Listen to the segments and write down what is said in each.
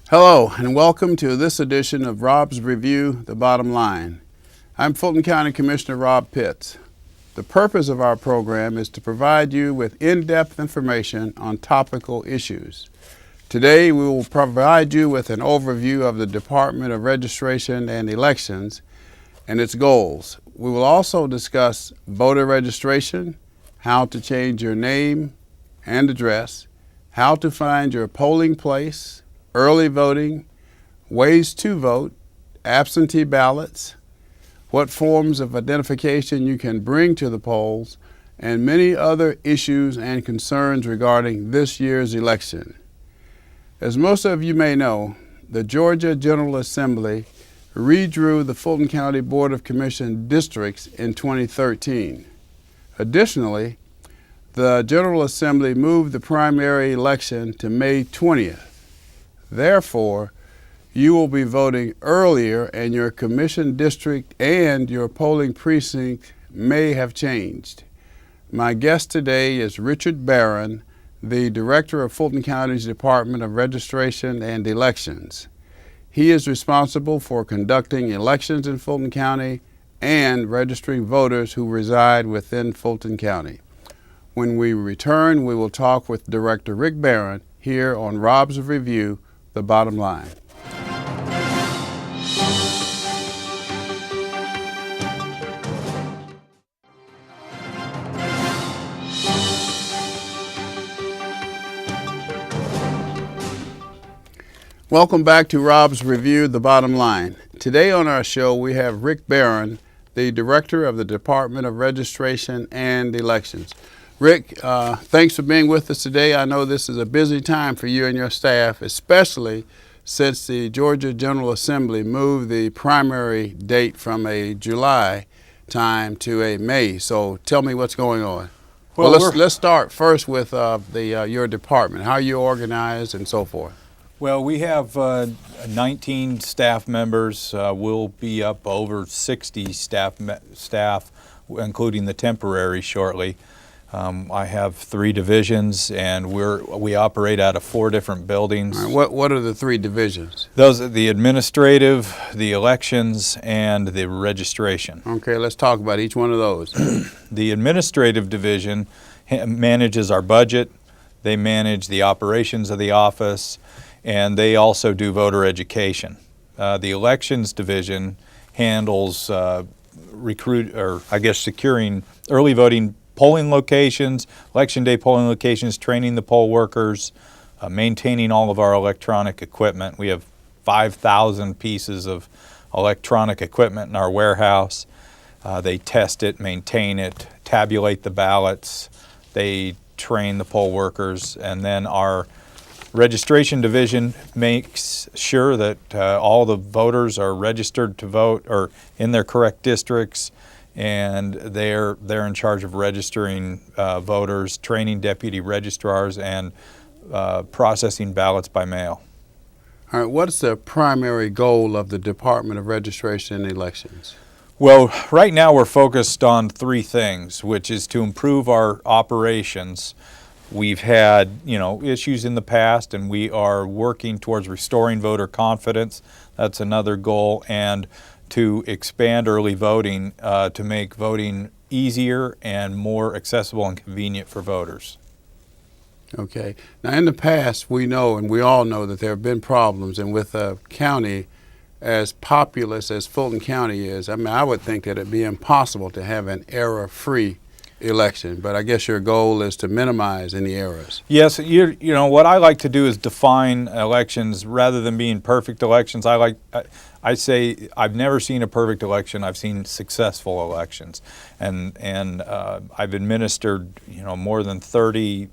Hello and welcome to this edition of Robb's Review, The Bottom Line. I'm Fulton County Commissioner Robb Pitts. The purpose of our program is to provide you with in-depth information on topical issues. Today we will provide you with an overview of the Department of Registration and Elections and its goals. We will also discuss voter registration, how to change your name and address, how to find your polling place, early voting, ways to vote, absentee ballots, what forms of identification you can bring to the polls, and many other issues and concerns regarding this year's election. As most of you may know, the Georgia General Assembly redrew the Fulton County Board of Commission districts in 2013. Additionally, the General Assembly moved the primary election to May 20th. Therefore, you will be voting earlier and your commission district and your polling precinct may have changed. My guest today is Richard Barron, the Director of Fulton County's Department of Registration and Elections. He is responsible for conducting elections in Fulton County and registering voters who reside within Fulton County. When we return, we will talk with Director Rick Barron here on Robb's Review, The Bottom Line. Welcome back to Robb's Review, The Bottom Line. Today on our show we have Rick Barron, the Director of the Department of Registration and Elections. Rick, thanks for being with us today. I know this is a busy time for you and your staff, especially since the Georgia General Assembly moved the primary date from a July time to a May. So tell me what's going on. Well, let's start first with your department, how you organized and so forth. Well, we have 19 staff members. We'll be up over 60 staff, including the temporary shortly. I have 3 divisions, and we operate out of 4 different buildings. All right, what are the 3 divisions? Those are the administrative, the elections, and the registration. Okay, let's talk about each one of those. The administrative division manages our budget. They manage the operations of the office, and they also do voter education. The elections division handles securing early voting polling locations, election day polling locations, training the poll workers, maintaining all of our electronic equipment. We have 5,000 pieces of electronic equipment in our warehouse. They test it, maintain it, tabulate the ballots. They train the poll workers, and then our registration division makes sure that all the voters are registered to vote or in their correct districts, and they're in charge of registering voters, training deputy registrars, and processing ballots by mail. All right, what's the primary goal of the Department of Registration and Elections? Well, right now we're focused on 3 things, which is to improve our operations. We've had, issues in the past, and we are working towards restoring voter confidence. That's another goal, and to expand early voting to make voting easier and more accessible and convenient for voters. Okay. Now, in the past, we know, and we all know, that there have been problems, and with a county as populous as Fulton County is, I would think that it'd be impossible to have an error-free election, but I guess your goal is to minimize any errors. Yes, what I like to do is define elections rather than being perfect elections. I say I've never seen a perfect election. I've seen successful elections, and I've administered more than 30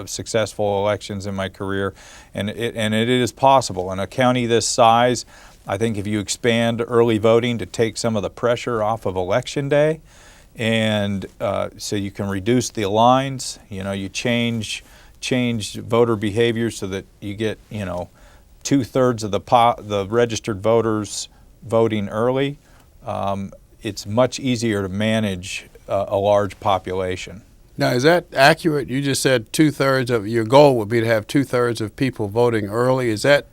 successful elections in my career, and it is possible in a county this size. I think if you expand early voting to take some of the pressure off of election day, and so you can reduce the lines, you change voter behavior so that you get 2/3 of the registered voters voting early. It's much easier to manage a large population. Now, is that accurate? You just said 2/3 of your goal would be to have 2/3 of people voting early. Is that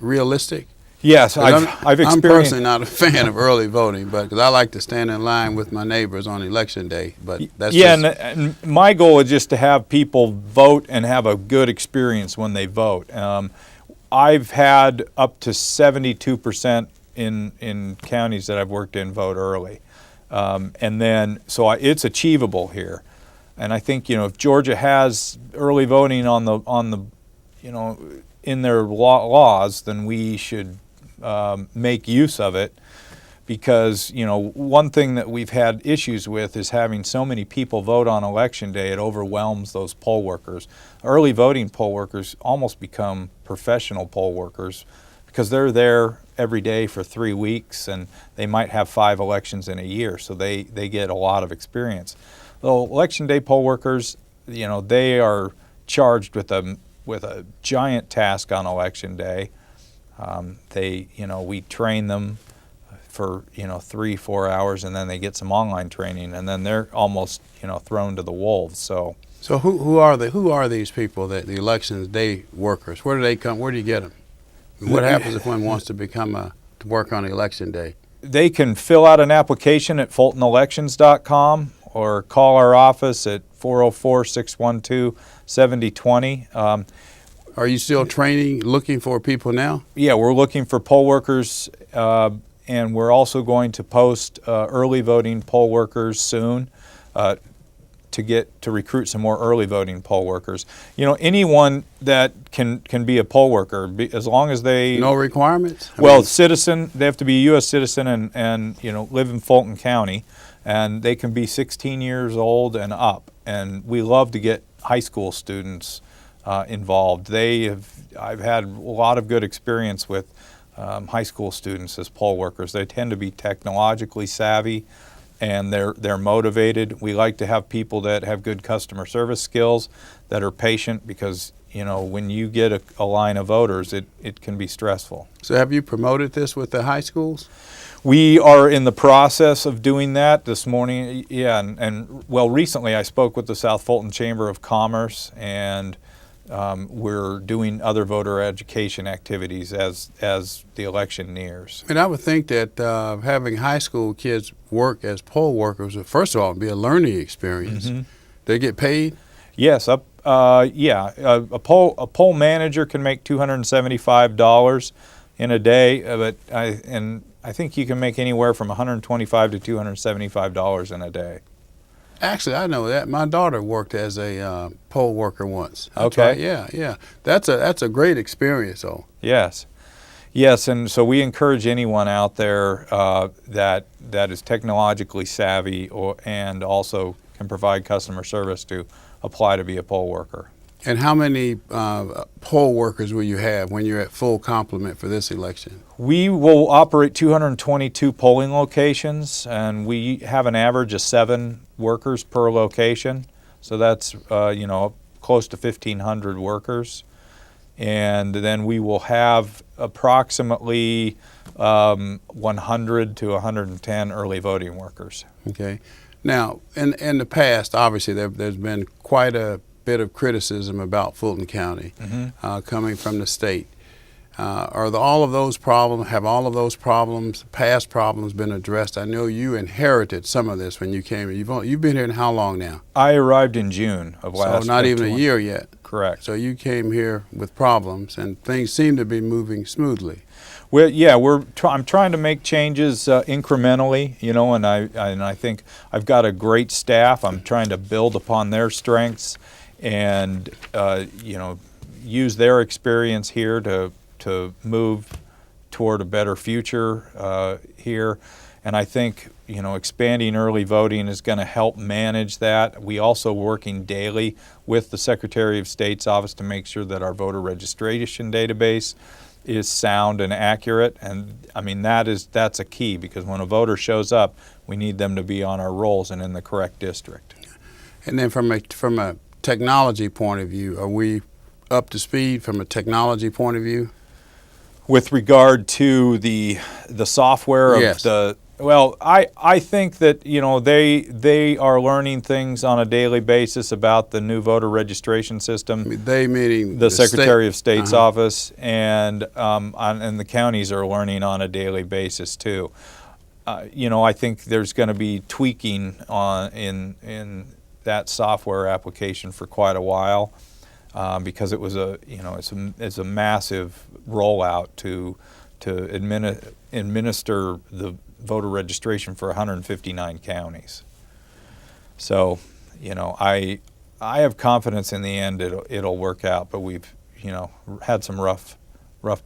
realistic? Yes, 'Cause I've I'm experienced. personally not a fan of early voting, but because I like to stand in line with my neighbors on election day. But that's Yeah, just, and my goal is just to have people vote and have a good experience when they vote. I've had up to 72% in counties that I've worked in vote early, and then it's achievable here. And I think if Georgia has early voting on the in their laws, then we should make use of it, because one thing that we've had issues with is having so many people vote on election day. It overwhelms those poll workers. Early voting poll workers almost become professional poll workers because they're there every day for 3 weeks, and they might have 5 elections in a year, so they get a lot of experience. Well, election day poll workers, they are charged with a giant task on election day. We train them for 3-4 hours, and then they get some online training, and then they're almost thrown to the wolves. So who are these people, that the elections day workers? Where do they come? Where do you get them? What happens if one wants to to work on election day? they can fill out an application at fultonelections.com or call our office at 404-612-7020. Are you still training, looking for people now? Yeah, we're looking for poll workers, and we're also going to post early voting poll workers soon to recruit some more early voting poll workers. Anyone that can be a poll worker, as long as they No requirements? citizen. They have to be a U.S. citizen and live in Fulton County, and they can be 16 years old and up. And we love to get high school students involved. I've had a lot of good experience with high school students as poll workers. They tend to be technologically savvy, and they're motivated. We like to have people that have good customer service skills, that are patient, because when you get a line of voters, it can be stressful. So have you promoted this with the high schools? We are in the process of doing that this morning. Yeah, and recently I spoke with the South Fulton Chamber of Commerce, and we're doing other voter education activities as the election nears. And I would think that having high school kids work as poll workers would, first of all, be a learning experience. Mm-hmm. They get paid? Yes, a poll manager can make $275 in a day, but I think you can make anywhere from $125 to $275 in a day. Actually, I know that. My daughter worked as a poll worker once. Okay. Yeah. That's a great experience, though. Yes, and so we encourage anyone out there that is technologically savvy and also can provide customer service to apply to be a poll worker. And how many poll workers will you have when you're at full complement for this election? We will operate 222 polling locations, and we have an average of 7 workers per location. So that's close to 1,500 workers. And then we will have approximately 100 to 110 early voting workers. Okay. Now, in the past, obviously, there's been quite a bit of criticism about Fulton County coming from the state. Have all of those problems, past problems, been addressed? I know you inherited some of this when you came. You've been here in how long now? I arrived in June of last. So not even a year yet. Correct. So you came here with problems, and things seem to be moving smoothly. Well, yeah, I'm trying to make changes incrementally, and I think I've got a great staff. I'm trying to build upon their strengths, and use their experience here to move toward a better future here. And I think expanding early voting is going to help manage that. We also working daily with the Secretary of State's office to make sure that our voter registration database is sound and accurate. And I mean, that's a key, because when a voter shows up, we need them to be on our rolls and in the correct district. And then from a technology point of view, are we up to speed from a technology point of view? With regard to the software of Yes. the Well, I think that, you know, they are learning things on a daily basis about the new voter registration system. They meaning The Secretary of State's Uh-huh. office, and the counties are learning on a daily basis too. You know, I think there's going to be tweaking in that software application for quite a while, because it was it's a massive rollout to administer the voter registration for 159 counties. So, you know, I have confidence in the end it'll work out, but we've, you know, had some rough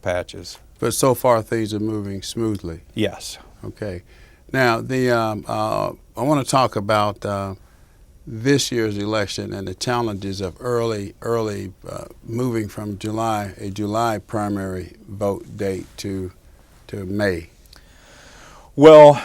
patches. But so far things are moving smoothly. Yes. Okay. Now I want to talk about this year's election and the challenges of early moving from a July primary vote date to May. Well,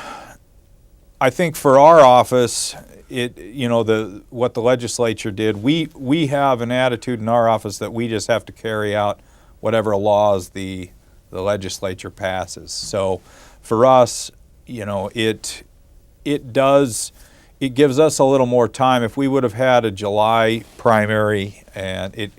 I think for our office, what the legislature did, we have an attitude in our office that we just have to carry out whatever laws the legislature passes. So for us, you know, it gives us a little more time. If we would have had a July primary, and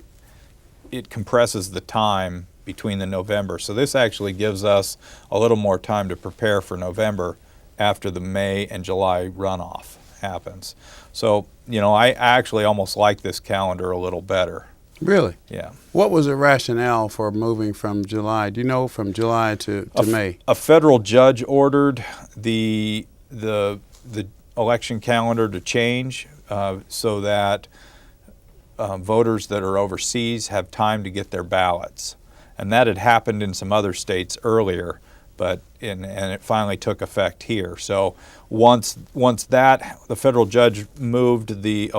it compresses the time between the November. So this actually gives us a little more time to prepare for November after the May and July runoff happens. So, you know, I actually almost like this calendar a little better. Really? Yeah. What was the rationale for moving from July? Do you know, from July to May? A federal judge ordered the election calendar to change so that voters that are overseas have time to get their ballots. And that had happened in some other states earlier, but and it finally took effect here. So once that the federal judge moved the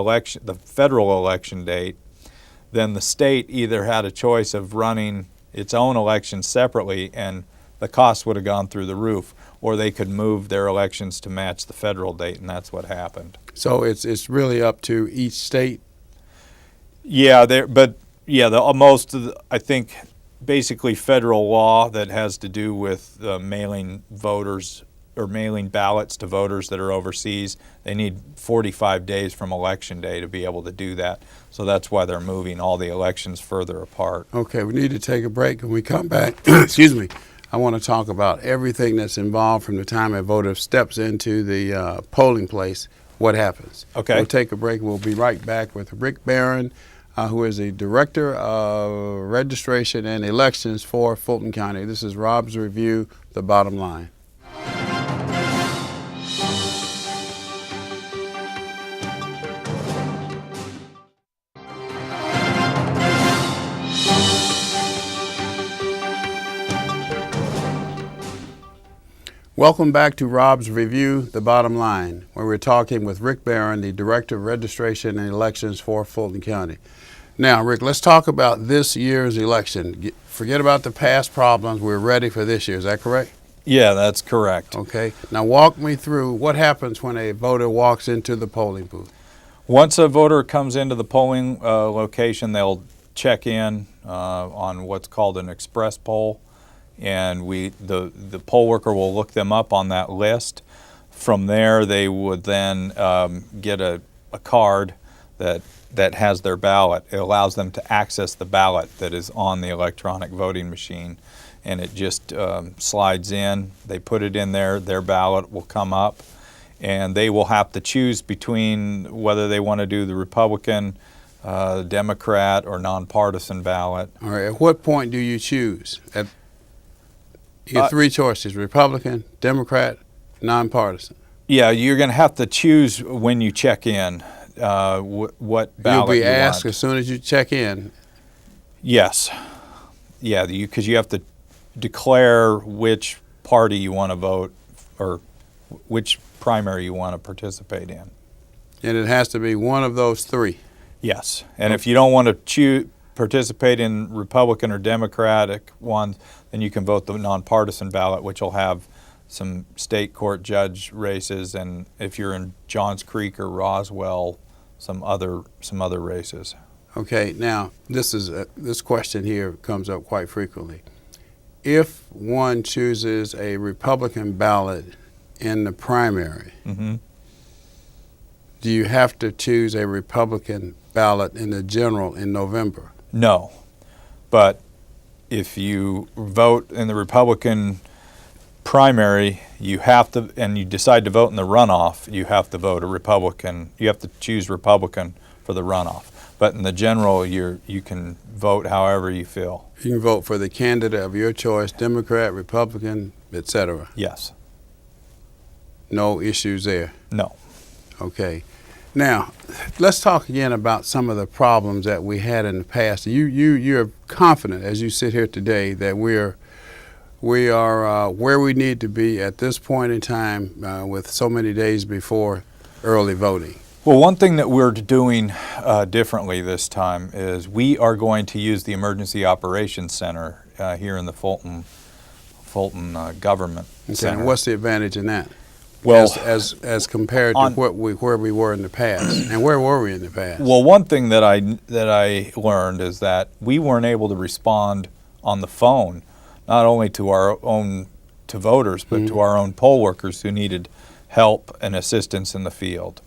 federal election date, then the state either had a choice of running its own elections separately, and the cost would have gone through the roof, or they could move their elections to match the federal date, and that's what happened. So it's really up to each state. Yeah, I think basically federal law that has to do with mailing voters or mailing ballots to voters that are overseas. They need 45 days from election day to be able to do that. So that's why they're moving all the elections further apart. Okay, we need to take a break. When we come back, excuse me, I want to talk about everything that's involved from the time a voter steps into the polling place. What happens? Okay. We'll take a break. We'll be right back with Rick Barron, who is the Director of Registration and Elections for Fulton County. This is Robb's Review, The Bottom Line. Welcome back to Robb's Review, The Bottom Line, where we're talking with Rick Barron, the Director of Registration and Elections for Fulton County. Now, Rick, let's talk about this year's election. Forget about the past problems. We're ready for this year. Is that correct? Yeah, that's correct. Okay. Now, walk me through what happens when a voter walks into the polling booth. Once a voter comes into the polling location, they'll check in on what's called an express poll, and the poll worker will look them up on that list. From there, they would then get a card that has their ballot. It allows them to access the ballot that is on the electronic voting machine, and it just slides in. They put it in there, their ballot will come up, and they will have to choose between whether they want to do the Republican, Democrat, or nonpartisan ballot. All right. At what point do you choose? You have three choices: Republican, Democrat, nonpartisan. Yeah, you're going to have to choose when you check in what ballot You'll be asked want. as soon as you check in. Yes. Yeah, because you have to declare which party you want to vote or which primary you want to participate in. And it has to be one of those three. Yes. And if you don't want to participate in Republican or Democratic ones, then you can vote the nonpartisan ballot, which will have some state court judge races, and if you're in Johns Creek or Roswell, some other races. Okay, now this question here comes up quite frequently. If one chooses a Republican ballot in the primary, Mm-hmm. do you have to choose a Republican ballot in the general in November? No, but if you vote in the Republican primary, you have to, and you decide to vote in the runoff, you have to vote a Republican. You have to choose Republican for the runoff. But in the general, you can vote however you feel. You can vote for the candidate of your choice, Democrat, Republican, etc. Yes. No issues there. No. Okay. Now, let's talk again about some of the problems that we had in the past. You're confident, as you sit here today, that we are where we need to be at this point in time with so many days before early voting. Well, one thing that we're doing differently this time is we are going to use the Emergency Operations Center here in the Fulton Government Center. And what's the advantage in that? Well, as compared to where we were in the past, and where were we in the past? Well, one thing that I learned is that we weren't able to respond on the phone, not only to voters, but to our own poll workers who needed help and assistance in the field.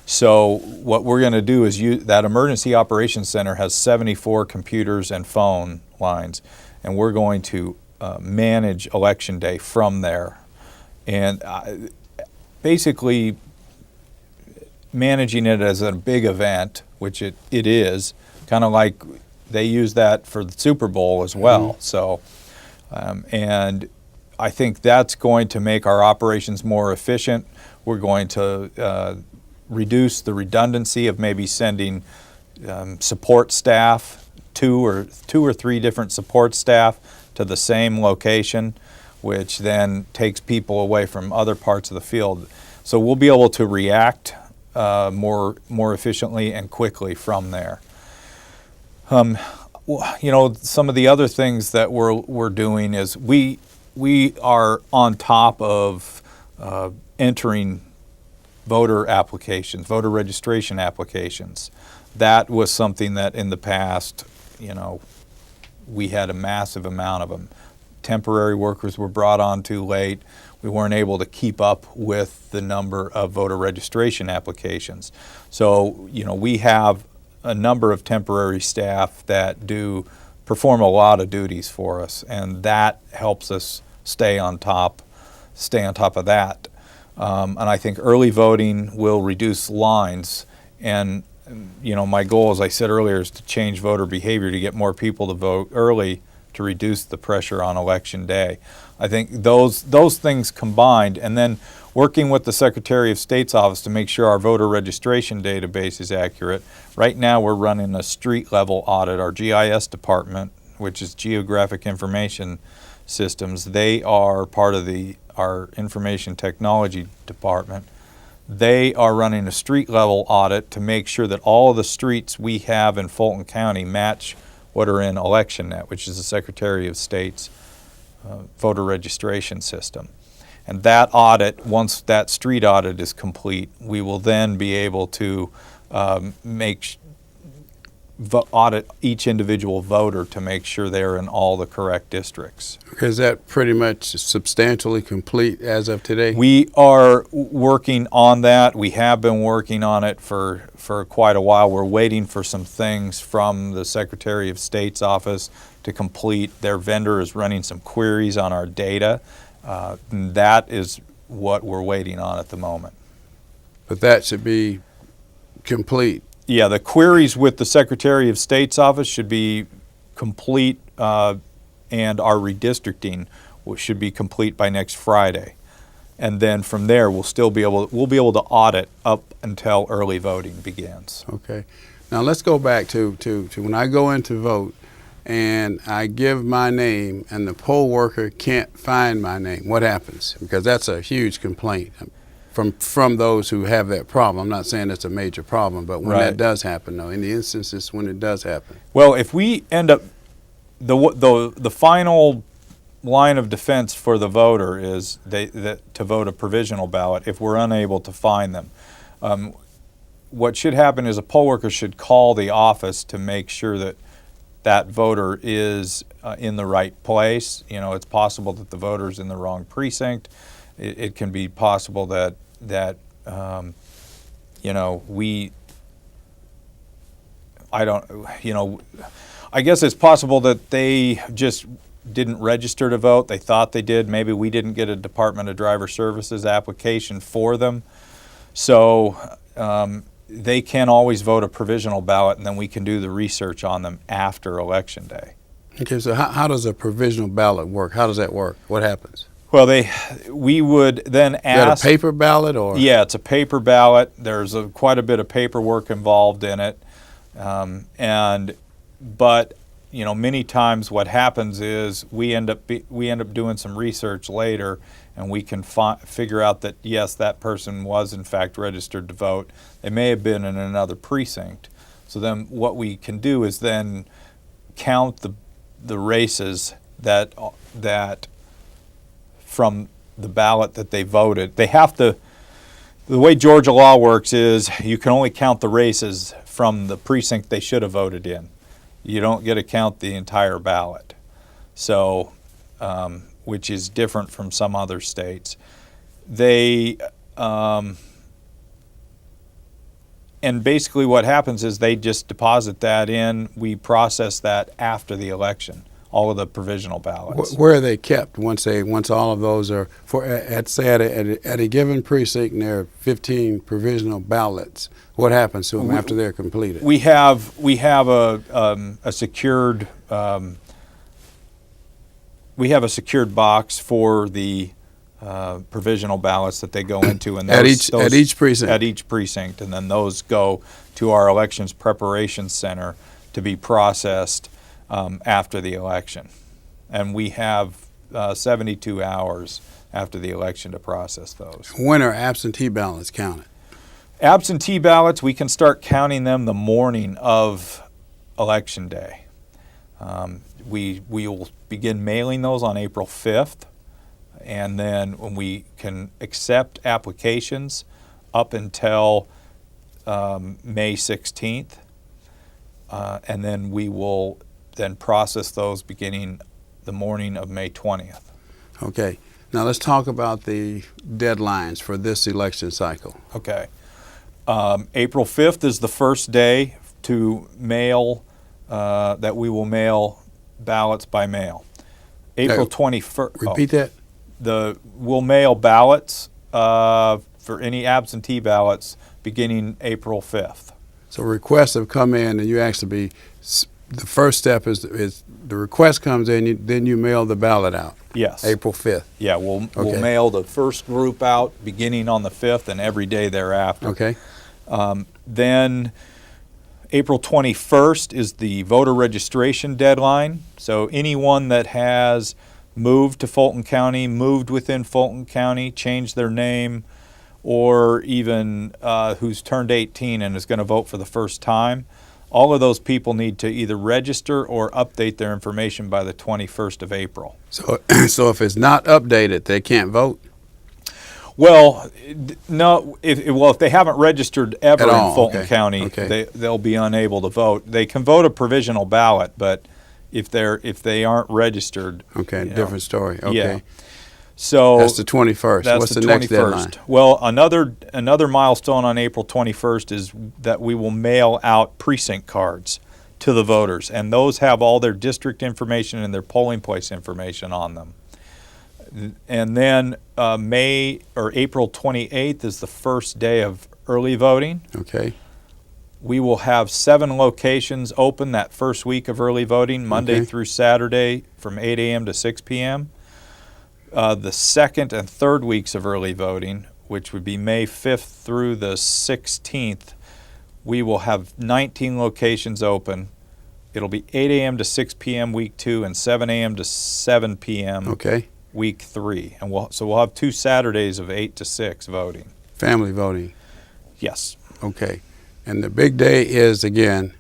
So what we're going to do is that Emergency Operations Center has 74 computers and phone lines, and we're going to manage Election Day from there. And basically managing it as a big event, which it is, kind of like they use that for the Super Bowl as well. So, and I think that's going to make our operations more efficient. We're going to reduce the redundancy of maybe sending support staff, two or three different support staff to the same location, which then takes people away from other parts of the field. So we'll be able to react more efficiently and quickly from there. You know, some of the other things that we're doing is we are on top of entering voter applications, voter registration applications. That was something that in the past, you know, we had a massive amount of them. Temporary workers were brought on too late. We weren't able to keep up with the number of voter registration applications. So, you know, we have a number of temporary staff that perform a lot of duties for us, and that helps us stay on top of that. And I think early voting will reduce lines. And, you know, my goal, as I said earlier, is to change voter behavior to get more people to vote early to reduce the pressure on Election Day. I think those things combined, and then working with the Secretary of State's office to make sure our voter registration database is accurate. Right now we're running a street level audit. Our GIS department, which is Geographic Information Systems, they are part of our Information Technology department. They are running a street level audit to make sure that all of the streets we have in Fulton County match what are in ElectionNet, which is the Secretary of State's voter registration system. And that audit, once that street audit is complete, we will then be able to audit each individual voter to make sure they're in all the correct districts. Is that pretty much substantially complete as of today? We are working on that. We have been working on it for quite a while. We're waiting for some things from the Secretary of State's office to complete. Their vendor is running some queries on our data. That is what we're waiting on at the moment. But that should be complete. Yeah, the queries with the Secretary of State's office should be complete, and our redistricting should be complete by next Friday. And then from there, we'll be able to audit up until early voting begins. Okay. Now let's go back to when I go in to vote and I give my name and the poll worker can't find my name. What happens? Because that's a huge complaint from those who have that problem. I'm not saying it's a major problem, but when that does happen, though, in the instances when it does happen. Well, if we end up, the final line of defense for the voter is to vote a provisional ballot if we're unable to find them. What should happen is a poll worker should call the office to make sure that that voter is in the right place. You know, it's possible that the voter's in the wrong precinct. it can be possible that I guess it's possible that they just didn't register to vote. They thought they did. Maybe we didn't get a Department of Driver Services application for them. So they can always vote a provisional ballot, and then we can do the research on them after Election Day. Okay, so how does a provisional ballot work? How does that work? What happens? Well, we would then ask. Is that a paper ballot or? Yeah, it's a paper ballot. There's quite a bit of paperwork involved in it, but many times what happens is we end up doing some research later, and we can figure out that yes, that person was in fact registered to vote. They may have been in another precinct. So then what we can do is then count the races that from the ballot that they voted. They have to. The way Georgia law works is you can only count the races from the precinct they should have voted in. You don't get to count the entire ballot. So, which is different from some other states. And basically what happens is they just deposit that in. We process that after the election, all of the provisional ballots. Where are they kept once all of those are at a given precinct and there are 15 provisional ballots? What happens to them after they're completed? We have a secured box for the provisional ballots that they go into, and at each precinct. At each precinct, and then those go to our elections preparation center to be processed after the election, and we have 72 hours after the election to process those. When are absentee ballots counted? Absentee ballots, we can start counting them the morning of Election Day. We will begin mailing those on April 5th, and then when we can accept applications up until May 16th, and then we will then process those beginning the morning of May 20th. Okay. Now let's talk about the deadlines for this election cycle. Okay. April 5th is the first day to mail, that we will mail ballots by mail. April 21st. Repeat that? We'll mail ballots for any absentee ballots beginning April 5th. So requests have come in, and you actually the first step is the request comes in, then you mail the ballot out. Yes. April 5th. Yeah, we'll mail the first group out beginning on the 5th and every day thereafter. Okay. Then April 21st is the voter registration deadline. So anyone that has moved to Fulton County, moved within Fulton County, changed their name, or even who's turned 18 and is going to vote for the first time, all of those people need to either register or update their information by the 21st of April. So if it's not updated, they can't vote? Well, no. If they haven't registered ever in Fulton County, they'll be unable to vote. They can vote a provisional ballot, but if they aren't registered, different story. Okay. Yeah. So that's the 21st. What's the next deadline? Well, another milestone on April 21st is that we will mail out precinct cards to the voters, and those have all their district information and their polling place information on them. And then April 28th is the first day of early voting. Okay. We will have 7 locations open that first week of early voting, Monday through Saturday from 8 a.m. to 6 p.m. The second and third weeks of early voting, which would be May 5th through the 16th, we will have 19 locations open. It'll be 8 a.m. to 6 p.m. week 2 and 7 a.m. to 7 p.m. week 3. And we'll have 2 Saturdays of 8 to 6 voting. Family voting? Yes. Okay. And the big day is, again?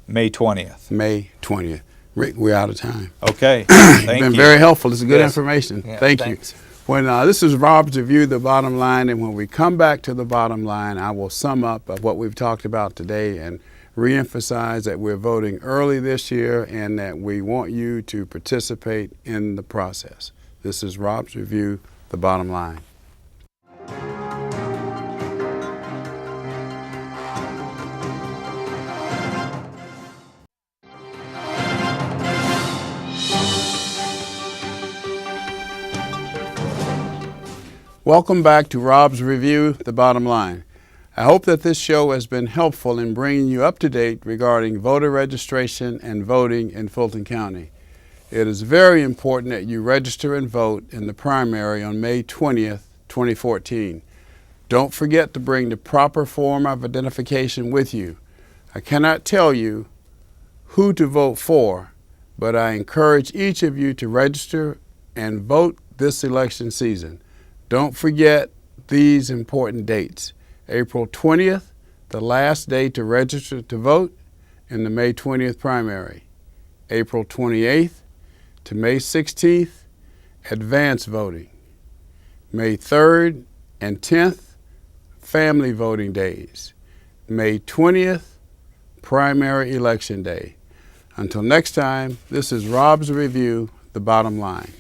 May 20th. May 20th. Rick, we're out of time. Okay. Thank you. Been very helpful. This is good information. Yeah, Thank you. When this is Robb's Review, The Bottom Line, and when we come back to the bottom line, I will sum up of what we've talked about today and reemphasize that we're voting early this year and that we want you to participate in the process. This is Robb's Review, The Bottom Line. Welcome back to Robb's Review, The Bottom Line. I hope that this show has been helpful in bringing you up to date regarding voter registration and voting in Fulton County. It is very important that you register and vote in the primary on May 20th, 2014. Don't forget to bring the proper form of identification with you. I cannot tell you who to vote for, but I encourage each of you to register and vote this election season. Don't forget these important dates. April 20th, the last day to register to vote in the May 20th primary. April 28th to May 16th, advance voting. May 3rd and 10th, family voting days. May 20th, primary election day. Until next time, this is Robb's Review, The Bottom Line.